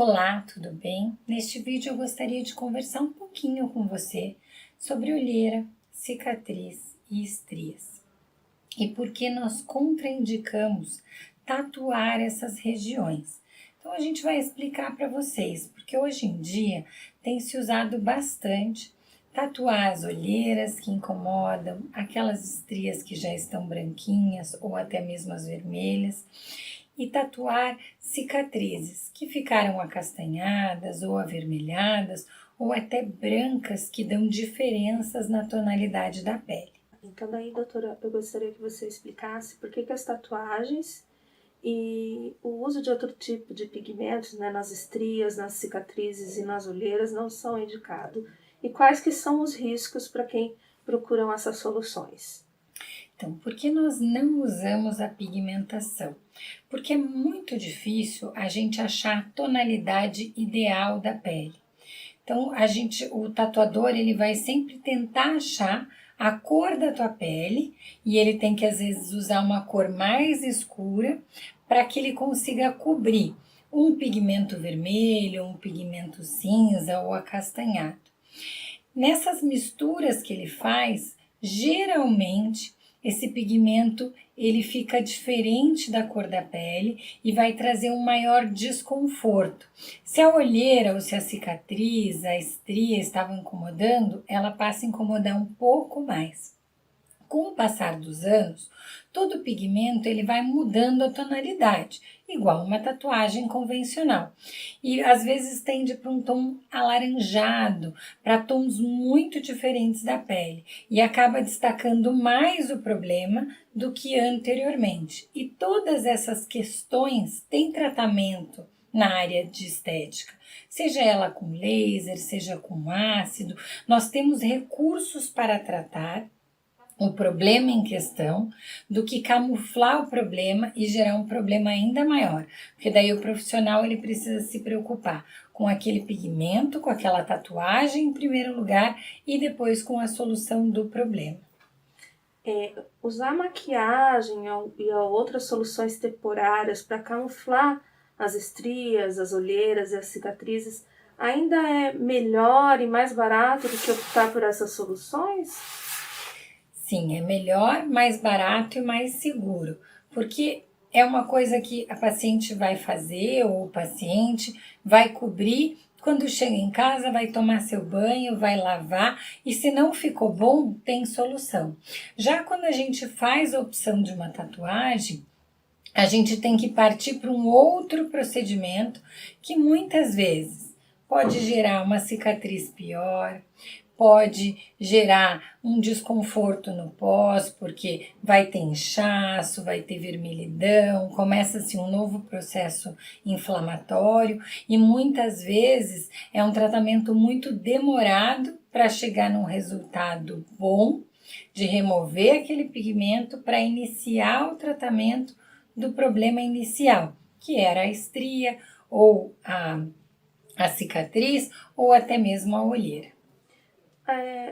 Olá, tudo bem? Neste vídeo eu gostaria de conversar um pouquinho com você sobre olheira, cicatriz e estrias e por que nós contraindicamos tatuar essas regiões. Então a gente vai explicar para vocês, porque hoje em dia tem se usado bastante tatuar as olheiras que incomodam, aquelas estrias que já estão branquinhas ou até mesmo as vermelhas, e tatuar cicatrizes que ficaram acastanhadas ou avermelhadas ou até brancas que dão diferenças na tonalidade da pele. Então daí, doutora, eu gostaria que você explicasse por que as tatuagens e o uso de outro tipo de pigmentos, nas estrias, nas cicatrizes e nas olheiras não são indicados. E quais que são os riscos para quem procuram essas soluções? Então, por que nós não usamos a pigmentação? Porque é muito difícil a gente achar a tonalidade ideal da pele. Então, o tatuador, ele vai sempre tentar achar a cor da tua pele e ele tem que às vezes usar uma cor mais escura para que ele consiga cobrir um pigmento vermelho, um pigmento cinza ou acastanhado. Nessas misturas que ele faz, geralmente esse pigmento ele fica diferente da cor da pele e vai trazer um maior desconforto. Se a olheira ou se a cicatriz, a estria estavam incomodando, ela passa a incomodar um pouco mais. Com o passar dos anos, todo pigmento ele vai mudando a tonalidade, igual uma tatuagem convencional. E às vezes tende para um tom alaranjado, para tons muito diferentes da pele, e acaba destacando mais o problema do que anteriormente. E todas essas questões têm tratamento na área de estética, seja ela com laser, seja com ácido, nós temos recursos para tratar o problema em questão do que camuflar o problema e gerar um problema ainda maior, porque daí o profissional ele precisa se preocupar com aquele pigmento, com aquela tatuagem em primeiro lugar e depois com a solução do problema. Usar maquiagem e outras soluções temporárias para camuflar as estrias, as olheiras e as cicatrizes ainda é melhor e mais barato do que optar por essas soluções? Sim, é melhor, mais barato e mais seguro, porque é uma coisa que a paciente vai fazer ou o paciente vai cobrir. Quando chega em casa, vai tomar seu banho, vai lavar e se não ficou bom, tem solução. Já quando a gente faz a opção de uma tatuagem, a gente tem que partir para um outro procedimento que muitas vezes pode gerar uma cicatriz pior, pode gerar um desconforto no pós, porque vai ter inchaço, vai ter vermelhidão, começa-se um novo processo inflamatório e muitas vezes é um tratamento muito demorado para chegar num resultado bom, de remover aquele pigmento para iniciar o tratamento do problema inicial, que era a estria ou a cicatriz ou até mesmo a olheira.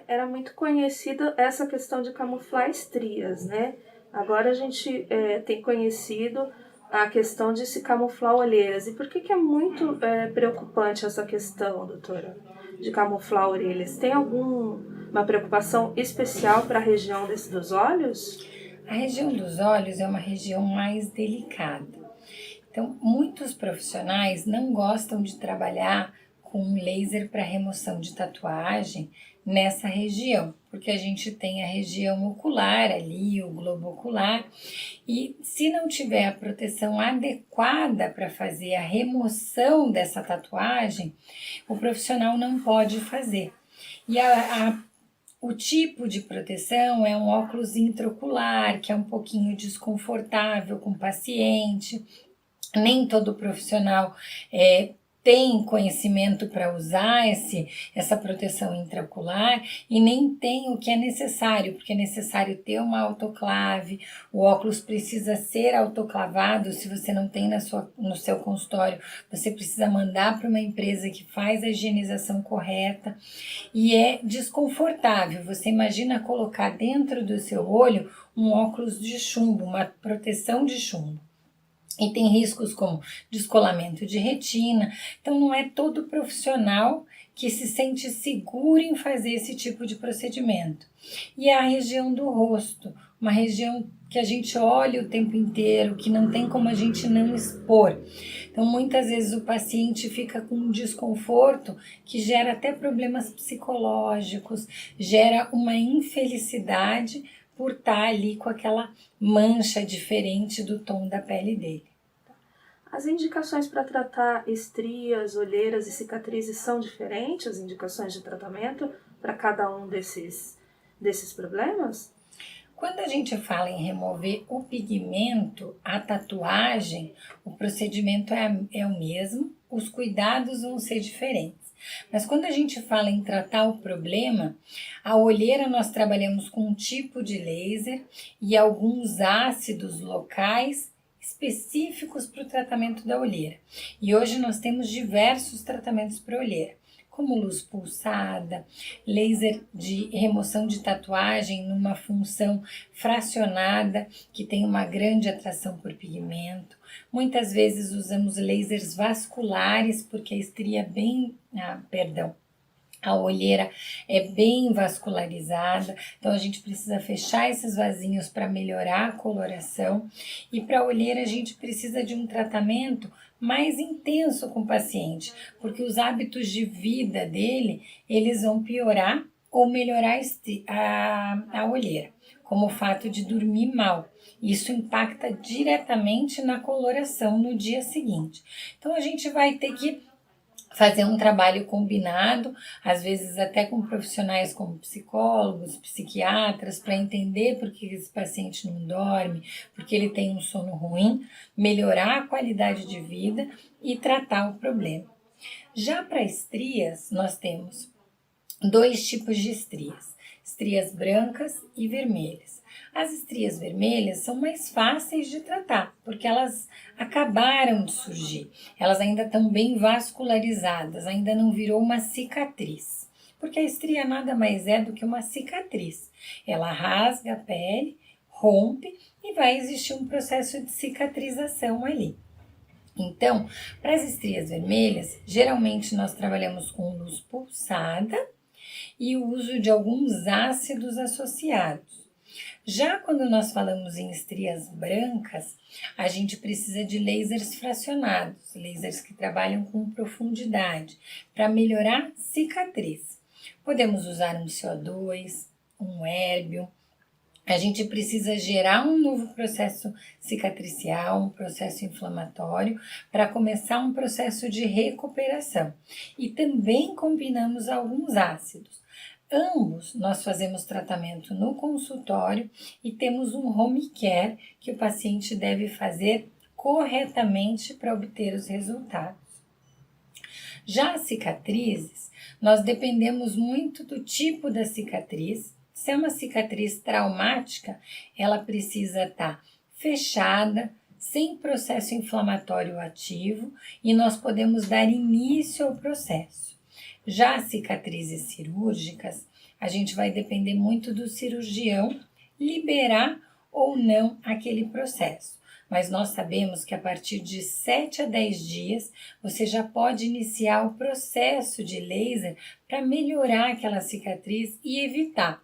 Era muito conhecida essa questão de camuflar estrias, né? Agora a gente tem conhecido a questão de se camuflar olheiras. E por que é muito preocupante essa questão, doutora, de camuflar orelhas? Tem alguma preocupação especial para a região dos olhos? A região dos olhos é uma região mais delicada. Então, muitos profissionais não gostam de trabalhar com laser para remoção de tatuagem nessa região, porque a gente tem a região ocular ali, o globo ocular, e se não tiver a proteção adequada para fazer a remoção dessa tatuagem, o profissional não pode fazer. E o tipo de proteção é um óculos intraocular, que é um pouquinho desconfortável com o paciente. Nem todo profissional tem conhecimento para usar essa proteção intraocular e nem tem o que é necessário, porque é necessário ter uma autoclave, o óculos precisa ser autoclavado, se você não tem no seu consultório, você precisa mandar para uma empresa que faz a higienização correta e é desconfortável. Você imagina colocar dentro do seu olho um óculos de chumbo, uma proteção de chumbo. e tem riscos como descolamento de retina. Então, não é todo profissional que se sente seguro em fazer esse tipo de procedimento. E a região do rosto, uma região que a gente olha o tempo inteiro, que não tem como a gente não expor. Então, muitas vezes o paciente fica com um desconforto que gera até problemas psicológicos, gera uma infelicidade por estar ali com aquela mancha diferente do tom da pele dele. As indicações para tratar estrias, olheiras e cicatrizes são diferentes, as indicações de tratamento para cada um desses problemas? Quando a gente fala em remover o pigmento, a tatuagem, o procedimento é o mesmo, os cuidados vão ser diferentes. Mas quando a gente fala em tratar o problema, a olheira nós trabalhamos com um tipo de laser e alguns ácidos locais específicos para o tratamento da olheira. E hoje nós temos diversos tratamentos para olheira, como luz pulsada, laser de remoção de tatuagem numa função fracionada, que tem uma grande atração por pigmento. Muitas vezes usamos lasers vasculares, porque a estria a olheira é bem vascularizada, então a gente precisa fechar esses vasinhos para melhorar a coloração. E para a olheira a gente precisa de um tratamento mais intenso com o paciente, porque os hábitos de vida dele, eles vão piorar ou melhorar a olheira, como o fato de dormir mal. Isso impacta diretamente na coloração no dia seguinte. Então a gente vai ter que fazer um trabalho combinado, às vezes até com profissionais como psicólogos, psiquiatras, para entender por que esse paciente não dorme, porque ele tem um sono ruim, melhorar a qualidade de vida e tratar o problema. Já para estrias, nós temos dois tipos de estrias: estrias brancas e vermelhas. As estrias vermelhas são mais fáceis de tratar, porque elas acabaram de surgir. Elas ainda estão bem vascularizadas, ainda não virou uma cicatriz. Porque a estria nada mais é do que uma cicatriz. Ela rasga a pele, rompe e vai existir um processo de cicatrização ali. Então, para as estrias vermelhas, geralmente nós trabalhamos com luz pulsada e o uso de alguns ácidos associados. Já quando nós falamos em estrias brancas, a gente precisa de lasers fracionados, lasers que trabalham com profundidade, para melhorar cicatriz. Podemos usar um CO2, um Erbium. A gente precisa gerar um novo processo cicatricial, um processo inflamatório, para começar um processo de recuperação. E também combinamos alguns ácidos. Ambos nós fazemos tratamento no consultório e temos um home care que o paciente deve fazer corretamente para obter os resultados. Já as cicatrizes, nós dependemos muito do tipo da cicatriz. Se é uma cicatriz traumática, ela precisa estar fechada, sem processo inflamatório ativo, e nós podemos dar início ao processo. Já as cicatrizes cirúrgicas, a gente vai depender muito do cirurgião liberar ou não aquele processo. Mas nós sabemos que a partir de 7 a 10 dias, você já pode iniciar o processo de laser para melhorar aquela cicatriz e evitar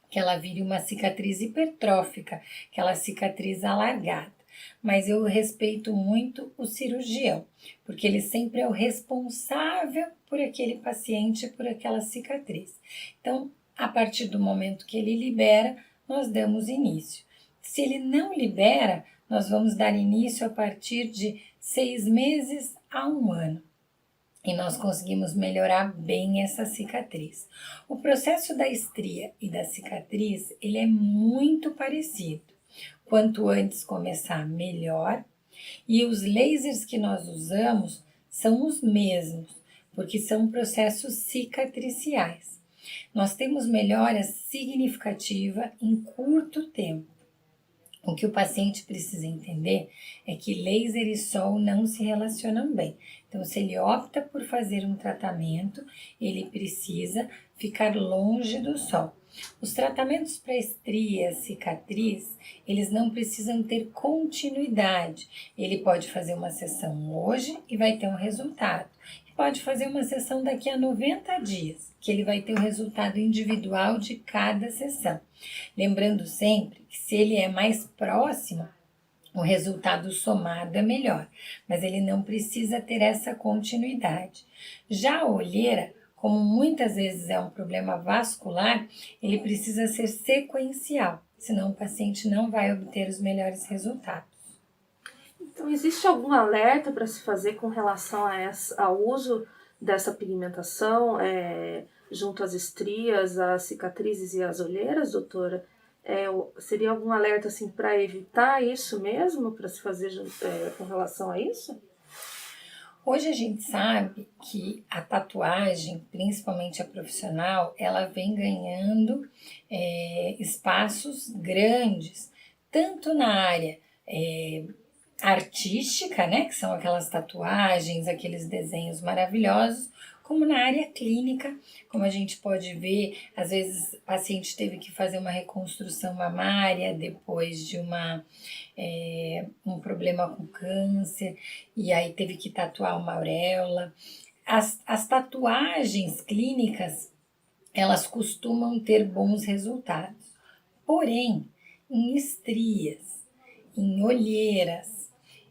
que ela vire uma cicatriz hipertrófica, aquela cicatriz alargada. Mas eu respeito muito o cirurgião, porque ele sempre é o responsável por aquele paciente, por aquela cicatriz. Então, a partir do momento que ele libera, nós damos início. Se ele não libera, nós vamos dar início a partir de 6 meses a 1 ano. E nós conseguimos melhorar bem essa cicatriz. O processo da estria e da cicatriz, ele é muito parecido. Quanto antes começar, melhor. E os lasers que nós usamos são os mesmos, porque são processos cicatriciais. Nós temos melhora significativa em curto tempo. O que o paciente precisa entender é que laser e sol não se relacionam bem. Então, se ele opta por fazer um tratamento, ele precisa ficar longe do sol. Os tratamentos para estrias, cicatriz, eles não precisam ter continuidade. Ele pode fazer uma sessão hoje e vai ter um resultado. Pode fazer uma sessão daqui a 90 dias, que ele vai ter o resultado individual de cada sessão. Lembrando sempre que se ele é mais próximo, o resultado somado é melhor, mas ele não precisa ter essa continuidade. Já a olheira, como muitas vezes é um problema vascular, ele precisa ser sequencial, senão o paciente não vai obter os melhores resultados. Então, existe algum alerta para se fazer com relação ao uso dessa pigmentação junto às estrias, às cicatrizes e às olheiras, doutora? Seria algum alerta assim, para evitar isso mesmo, para se fazer com relação a isso? Hoje a gente sabe que a tatuagem, principalmente a profissional, ela vem ganhando espaços grandes, tanto na área artística, né, que são aquelas tatuagens, aqueles desenhos maravilhosos, como na área clínica, como a gente pode ver, às vezes o paciente teve que fazer uma reconstrução mamária depois de um problema com câncer, e aí teve que tatuar uma auréola. As tatuagens clínicas, elas costumam ter bons resultados, porém, em estrias, em olheiras,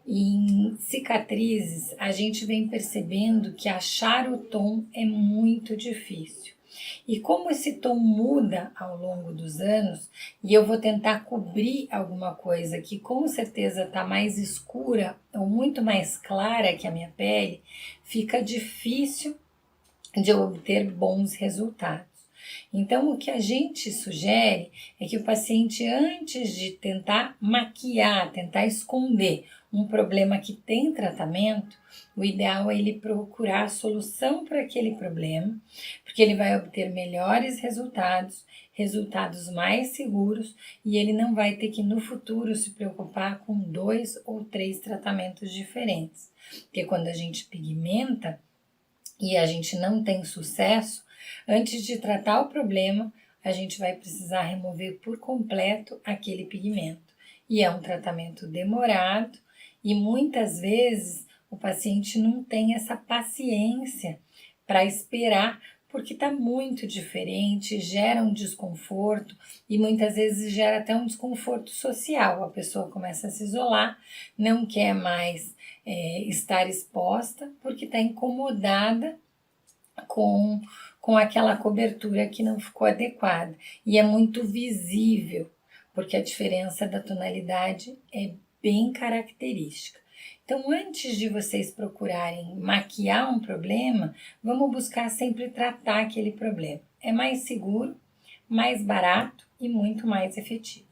em cicatrizes, a gente vem percebendo que achar o tom é muito difícil. E como esse tom muda ao longo dos anos, e eu vou tentar cobrir alguma coisa que com certeza está mais escura ou muito mais clara que a minha pele, fica difícil de eu obter bons resultados. Então, o que a gente sugere é que o paciente, antes de tentar maquiar, tentar esconder um problema que tem tratamento, o ideal é ele procurar a solução para aquele problema, porque ele vai obter melhores resultados, resultados mais seguros, e ele não vai ter que no futuro se preocupar com 2 ou 3 tratamentos diferentes. Porque quando a gente pigmenta e a gente não tem sucesso, antes de tratar o problema, a gente vai precisar remover por completo aquele pigmento. E é um tratamento demorado e muitas vezes o paciente não tem essa paciência para esperar, porque está muito diferente, gera um desconforto e muitas vezes gera até um desconforto social. A pessoa começa a se isolar, não quer mais estar exposta porque está incomodada com aquela cobertura que não ficou adequada. E é muito visível, porque a diferença da tonalidade é bem característica. Então, antes de vocês procurarem maquiar um problema, vamos buscar sempre tratar aquele problema. É mais seguro, mais barato e muito mais efetivo.